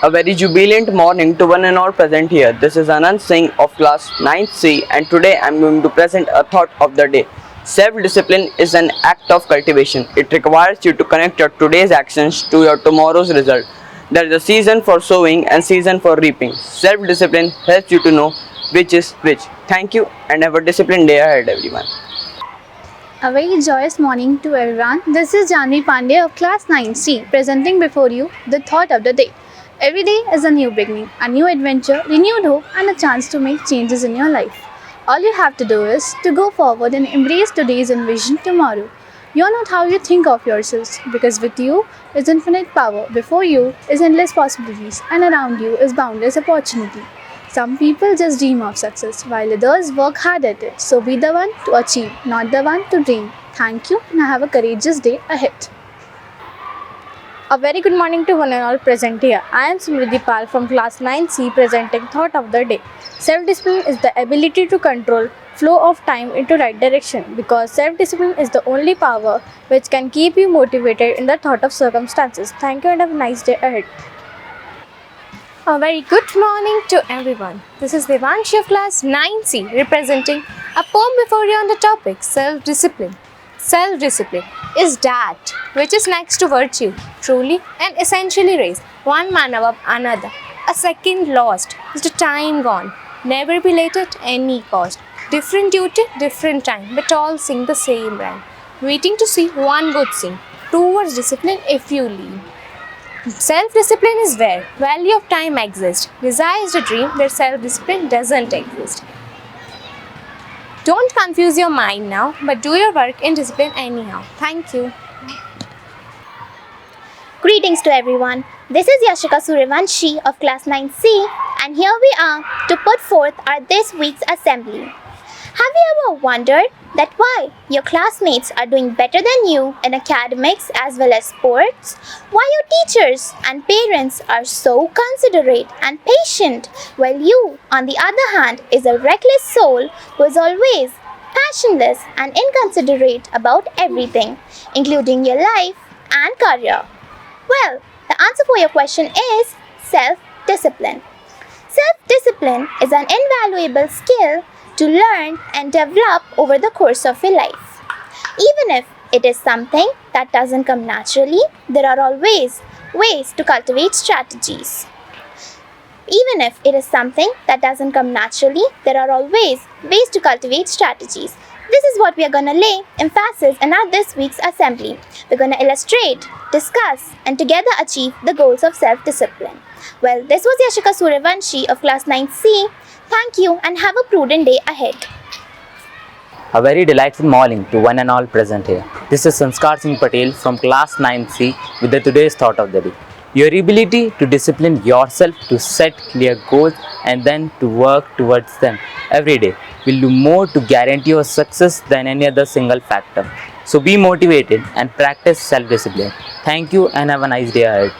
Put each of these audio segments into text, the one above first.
A very jubilant morning to one and all present here. This is Anand Singh of class 9th C, and today I am going to present a thought of the day. Self-discipline is an act of cultivation. It requires you to connect your today's actions to your tomorrow's result. There is a season for sowing and season for reaping. Self-discipline helps you to know which is which. Thank you and have a disciplined day ahead, everyone. A very joyous morning to everyone. This is Janvi Pandey of class 9C presenting before you the thought of the day. Every day is a new beginning, a new adventure, renewed hope and a chance to make changes in your life. All you have to do is to go forward and embrace today's and envision tomorrow. You are not how you think of yourselves, because with you is infinite power, before you is endless possibilities, and around you is boundless opportunity. Some people just dream of success, while others work hard at it. So be the one to achieve, not the one to dream. Thank you and have a courageous day ahead. A very good morning to one and all present here. I am Smriti Pal from class 9C presenting thought of the day. Self-discipline is the ability to control flow of time into right direction, because self-discipline is the only power which can keep you motivated in the thought of circumstances. Thank you and have a nice day ahead. A very good morning to everyone. This is Devanshi of class 9C representing a poem before you on the topic self-discipline. Self-discipline is that which is next to virtue, truly and essentially raise one man above another. A second lost is the time gone, never be late at any cost. Different duty, different time, but all sing the same rhyme. Waiting to see one good thing, towards discipline if you lean. Self-discipline is where value of time exists. Desire is the dream where self-discipline doesn't exist. Don't confuse your mind now, but do your work in discipline anyhow. Thank you. Greetings to everyone. This is Yashika Suryavanshi of class 9C, and here we are to put forth our this week's assembly. Have you ever wondered that why your classmates are doing better than you in academics as well as sports? Why your teachers and parents are so considerate and patient, while you, on the other hand, is a reckless soul who is always passionless and inconsiderate about everything, including your life and career? Well, the answer for your question is self-discipline. Self-discipline is an invaluable skill to learn and develop over the course of your life. Even if it is something that doesn't come naturally, there are always ways to cultivate strategies. Even if it is something that doesn't come naturally, there are always ways to cultivate strategies. This is what we are going to lay emphasis in our this week's assembly. We're going to illustrate, discuss, and together achieve the goals of self-discipline. Well, this was Yashika Suryavanshi of class 9C. Thank you and have a prudent day ahead. A very delightful morning to one and all present here. This is Sanskar Singh Patel from class 9C with the today's thought of the day. Your ability to discipline yourself to set clear goals and then to work towards them every day will do more to guarantee your success than any other single factor. So be motivated and practice self-discipline. Thank you and have a nice day ahead.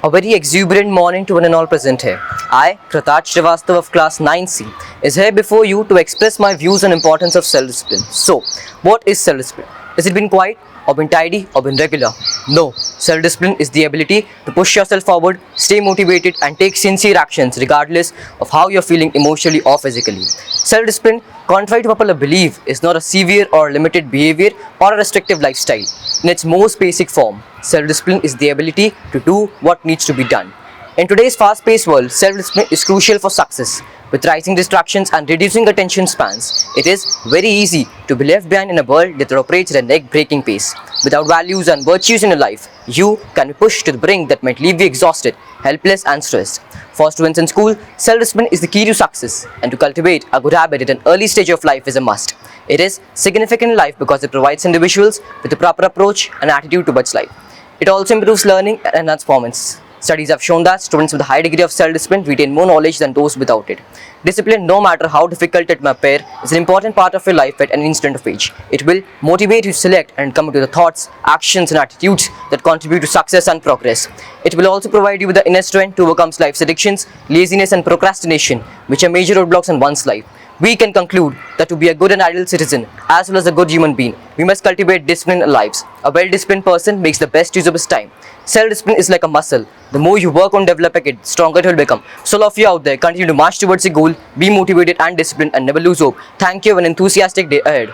A very exuberant morning to one and all present here. I, Krataj Srivastav of class 9C, is here before you to express my views on importance of self-discipline. So, what is self-discipline? Has it been quiet, or been tidy, or been regular? No. Self-discipline is the ability to push yourself forward, stay motivated, and take sincere actions regardless of how you're feeling emotionally or physically. Self-discipline, contrary to popular belief, is not a severe or limited behavior or a restrictive lifestyle. In its most basic form, self-discipline is the ability to do what needs to be done. In today's fast-paced world, self-discipline is crucial for success. With rising distractions and reducing attention spans, it is very easy to be left behind in a world that operates at a neck-breaking pace. Without values and virtues in your life, you can be pushed to the brink that might leave you exhausted, helpless and stressed. For students in school, self-discipline is the key to success, and to cultivate a good habit at an early stage of life is a must. It is significant in life because it provides individuals with a proper approach and attitude towards life. It also improves learning and enhances performance. Studies have shown that students with a high degree of self-discipline retain more knowledge than those without it. Discipline, no matter how difficult it may appear, is an important part of your life at any instant of age. It will motivate you to select and come to the thoughts, actions and attitudes that contribute to success and progress. It will also provide you with the inner strength to overcome life's addictions, laziness and procrastination, which are major roadblocks in one's life. we can conclude that to be a good and ideal citizen, as well as a good human being, we must cultivate discipline in our lives. A well-disciplined person makes the best use of his time. Self-discipline is like a muscle. The more you work on developing it, stronger it will become. So all of you out there, continue to march towards your goal, be motivated and disciplined, and never lose hope. Thank you. Have an enthusiastic day ahead.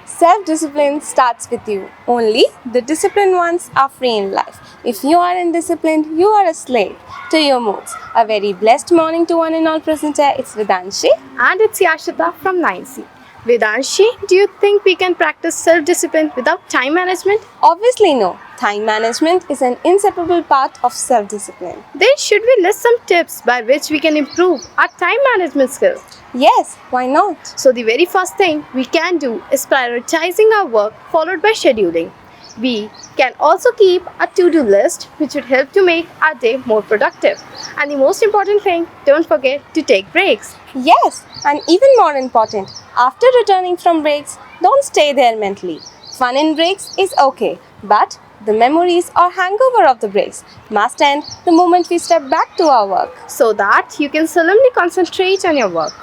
Self-discipline starts with you. Only the disciplined ones are free in life. If you are indisciplined, you are a slave to your moods. A very blessed morning to one and all present here. It's Vedanshi. And it's Yashita from 9C. Vedanshi, do you think we can practice self-discipline without time management? Obviously no. Time management is an inseparable part of self-discipline. Then should we list some tips by which we can improve our time management skills? Yes, why not? So the very first thing we can do is prioritizing our work followed by scheduling. We can also keep a to-do list which would help to make our day more productive. And the most important thing, don't forget to take breaks. Yes, and even more important, after returning from breaks, don't stay there mentally. Fun in breaks is okay, but the memories or hangover of the breaks must end the moment we step back to our work. So that you can solemnly concentrate on your work.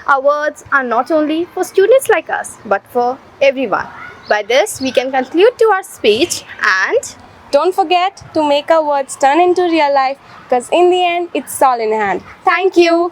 Our words are not only for students like us, but for everyone. By this, we can conclude to our speech and don't forget to make our words turn into real life because in the end, it's all in hand. Thank you.